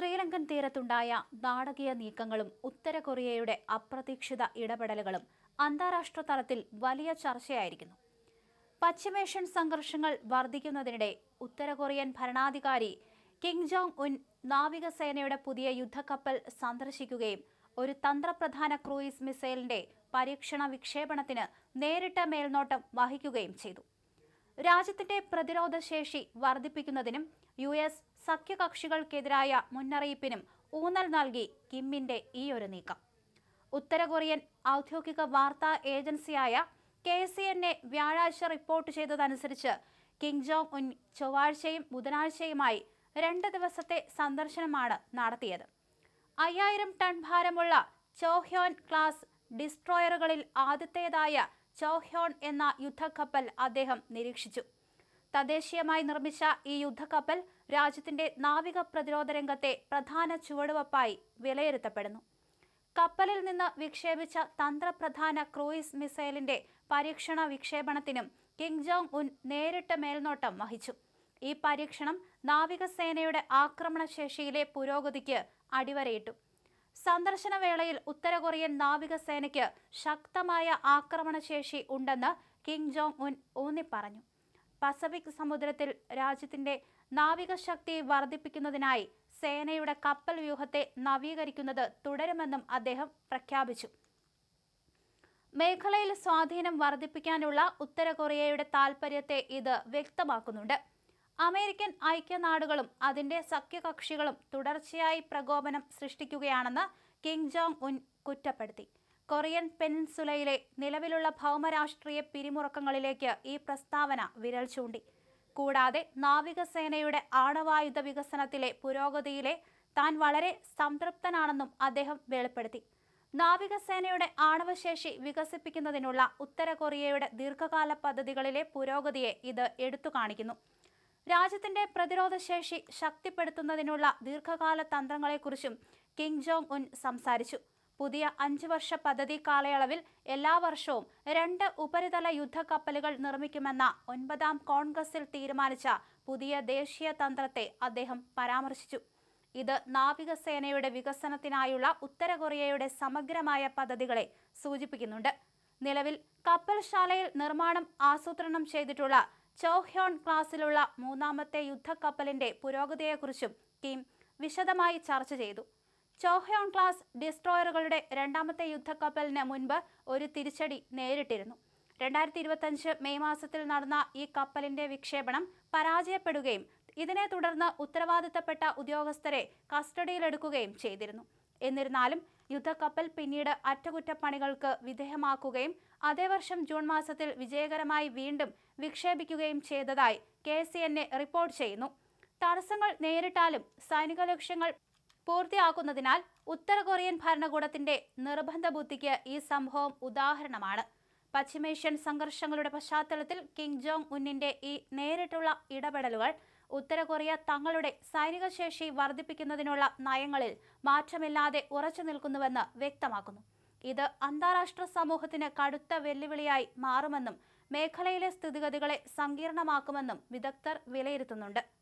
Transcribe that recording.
ശ്രീലങ്കൻ തീരത്തുണ്ടായ നാടകീയ നീക്കങ്ങളും ഉത്തര കൊറിയയുടെ അപ്രതീക്ഷിത ഇടപെടലുകളും അന്താരാഷ്ട്ര തലത്തിൽ വലിയ ചർച്ചയായിരിക്കുന്നു. പശ്ചിമേഷ്യൻ സംഘർഷങ്ങൾ വർദ്ധിക്കുന്നതിനിടെ ഉത്തര കൊറിയൻ ഭരണാധികാരി കിം ജോങ് ഉൻ നാവികസേനയുടെ പുതിയ യുദ്ധക്കപ്പൽ സന്ദർശിക്കുകയും ഒരു തന്ത്രപ്രധാന ക്രൂയിസ് മിസൈലിന്റെ പരീക്ഷണ വിക്ഷേപണത്തിന് നേരിട്ട് മേൽനോട്ടം വഹിക്കുകയും ചെയ്തു. രാജ്യത്തിന്റെ പ്രതിരോധ ശേഷി വർദ്ധിപ്പിക്കുന്നതിനും US സഖ്യകക്ഷികൾക്കെതിരായ മുന്നറിയിപ്പിനും ഊന്നൽ നൽകി കിമ്മിന്റെ ഈയൊരു നീക്കം. ഉത്തര കൊറിയൻ ഔദ്യോഗിക വാർത്താ ഏജൻസിയായ KCNA വ്യാഴാഴ്ച റിപ്പോർട്ട് ചെയ്തതനുസരിച്ച് കിം ജോങ് ഉൻ ചൊവ്വാഴ്ചയും ബുധനാഴ്ചയുമായി 2 ദിവസത്തെ സന്ദർശനമാണ് നടത്തിയത്. 5000 ടൺ ഭാരമുള്ള ചോഹ്യോൻ ക്ലാസ് ഡിസ്ട്രോയറുകളിൽ ആദ്യത്തേതായ ചോഹ്യോൺ എന്ന യുദ്ധക്കപ്പൽ അദ്ദേഹം നിരീക്ഷിച്ചു. തദ്ദേശീയമായി നിർമ്മിച്ച ഈ യുദ്ധക്കപ്പൽ രാജ്യത്തിന്റെ നാവിക പ്രതിരോധ രംഗത്തെ പ്രധാന ചുവടുവയ്പായി വിലയിരുത്തപ്പെടുന്നു. കപ്പലിൽ നിന്ന് വിക്ഷേപിച്ച തന്ത്രപ്രധാന ക്രൂയിസ് മിസൈലിന്റെ പരീക്ഷണ വിക്ഷേപണത്തിനും കിം ജോങ് ഉൻ നേരിട്ട് മേൽനോട്ടം വഹിച്ചു. ഈ പരീക്ഷണം നാവികസേനയുടെ ആക്രമണശേഷിയിലെ പുരോഗതിക്ക് അടിവരയിട്ടു. സന്ദർശന വേളയിൽ ഉത്തര കൊറിയൻ നാവികസേനയ്ക്ക് ശക്തമായ ആക്രമണശേഷി ഉണ്ടെന്ന് കിം ജോങ് ഉൻ ഊന്നിപ്പറഞ്ഞു. പസഫിക് സമുദ്രത്തിൽ രാജ്യത്തിന്റെ നാവികശക്തി വർദ്ധിപ്പിക്കുന്നതിനായി സേനയുടെ കപ്പൽ വ്യൂഹത്തെ നവീകരിക്കുന്നത് തുടരുമെന്നും അദ്ദേഹം പ്രഖ്യാപിച്ചു. മേഖലയിൽ സ്വാധീനം വർദ്ധിപ്പിക്കാനുള്ള ഉത്തര കൊറിയയുടെ താൽപര്യത്തെ ഇത് വ്യക്തമാക്കുന്നുണ്ട്. അമേരിക്കൻ ഐക്യനാടുകളും അതിന്റെ സഖ്യകക്ഷികളും തുടർച്ചയായി പ്രകോപനം സൃഷ്ടിക്കുകയാണെന്ന് കിം ജോങ് ഉൻ കുറ്റപ്പെടുത്തി. കൊറിയൻ പെനിൻസുലയിലെ നിലവിലുള്ള ഭൗമരാഷ്ട്രീയ പിരിമുറുക്കങ്ങളിലേക്ക് ഈ പ്രസ്താവന വിരൽ ചൂണ്ടി. കൂടാതെ നാവികസേനയുടെ ആണവായുധ വികസനത്തിലെ പുരോഗതിയിലെ താൻ വളരെ സംതൃപ്തനാണെന്നും അദ്ദേഹം വെളിപ്പെടുത്തി. നാവികസേനയുടെ ആണവശേഷി വികസിപ്പിക്കുന്നതിനുള്ള ഉത്തര കൊറിയയുടെ ദീർഘകാല പദ്ധതികളിലെ പുരോഗതിയെ ഇത് എടുത്തു കാണിക്കുന്നു. രാജ്യത്തിന്റെ പ്രതിരോധ ശേഷി ശക്തിപ്പെടുത്തുന്നതിനുള്ള ദീർഘകാല തന്ത്രങ്ങളെക്കുറിച്ചും കിം ജോങ് ഉൻ സംസാരിച്ചു. പുതിയ 5 വർഷ പദ്ധതി കാലയളവിൽ എല്ലാ വർഷവും 2 ഉപരിതല യുദ്ധക്കപ്പലുകൾ നിർമ്മിക്കുമെന്ന 9ാം കോൺഗ്രസിൽ തീരുമാനിച്ച പുതിയ ദേശീയ തന്ത്രത്തെ അദ്ദേഹം പരാമർശിച്ചു. ഇത് നാവികസേനയുടെ വികസനത്തിനായുള്ള ഉത്തര കൊറിയയുടെ സമഗ്രമായ പദ്ധതികളെ സൂചിപ്പിക്കുന്നുണ്ട്. നിലവിൽ കപ്പൽശാലയിൽ നിർമ്മാണം ആസൂത്രണം ചെയ്തിട്ടുള്ള ചോഹ്യോൺ ക്ലാസിലുള്ള 3ാമത്തെ യുദ്ധക്കപ്പലിന്റെ പുരോഗതിയെക്കുറിച്ചും കിം വിശദമായി ചർച്ച ചെയ്തു. ചോഹ്യോൺ ക്ലാസ് ഡിസ്ട്രോയറുകളുടെ 2ാമത്തെ യുദ്ധക്കപ്പലിന് മുൻപ് ഒരു തിരിച്ചടി നേരിട്ടിരുന്നു. 2025 മെയ് മാസത്തിൽ നടന്ന ഈ കപ്പലിന്റെ വിക്ഷേപണം പരാജയപ്പെടുകയും ഇതിനെ തുടർന്ന് ഉത്തരവാദിത്തപ്പെട്ട ഉദ്യോഗസ്ഥരെ കസ്റ്റഡിയിലെടുക്കുകയും ചെയ്തിരുന്നു. എന്നിരുന്നാലും യുദ്ധക്കപ്പൽ പിന്നീട് അറ്റകുറ്റപ്പണികൾക്ക് വിധേയമാക്കുകയും അതേ വർഷം ജൂൺ മാസത്തിൽ വിജയകരമായി വീണ്ടും വിക്ഷേപിക്കുകയും ചെയ്തതായി KCNA റിപ്പോർട്ട് ചെയ്യുന്നു. തടസ്സങ്ങൾ നേരിട്ടാലും സൈനിക ലക്ഷ്യങ്ങൾ പൂർത്തിയാക്കുന്നതിനാൽ ഉത്തര കൊറിയൻ ഭരണകൂടത്തിന്റെ നിർബന്ധ ബുദ്ധിക്ക് ഈ സംഭവം ഉദാഹരണമാണ്. പശ്ചിമേഷ്യൻ സംഘർഷങ്ങളുടെ പശ്ചാത്തലത്തിൽ കിം ജോങ് ഉന്നിന്റെ ഈ നേരിട്ടുള്ള ഇടപെടലുകൾ ഉത്തര കൊറിയ തങ്ങളുടെ സൈനിക ശേഷി വർദ്ധിപ്പിക്കുന്നതിനുള്ള നയങ്ങളിൽ മാറ്റമില്ലാതെ ഉറച്ചു നിൽക്കുന്നുവെന്ന് വ്യക്തമാക്കുന്നു. ഇത് അന്താരാഷ്ട്ര സമൂഹത്തിന് കടുത്ത വെല്ലുവിളിയായി മാറുമെന്നും മേഖലയിലെ സ്ഥിതിഗതികളെ സങ്കീർണമാക്കുമെന്നും വിദഗ്ധർ വിലയിരുത്തുന്നുണ്ട്.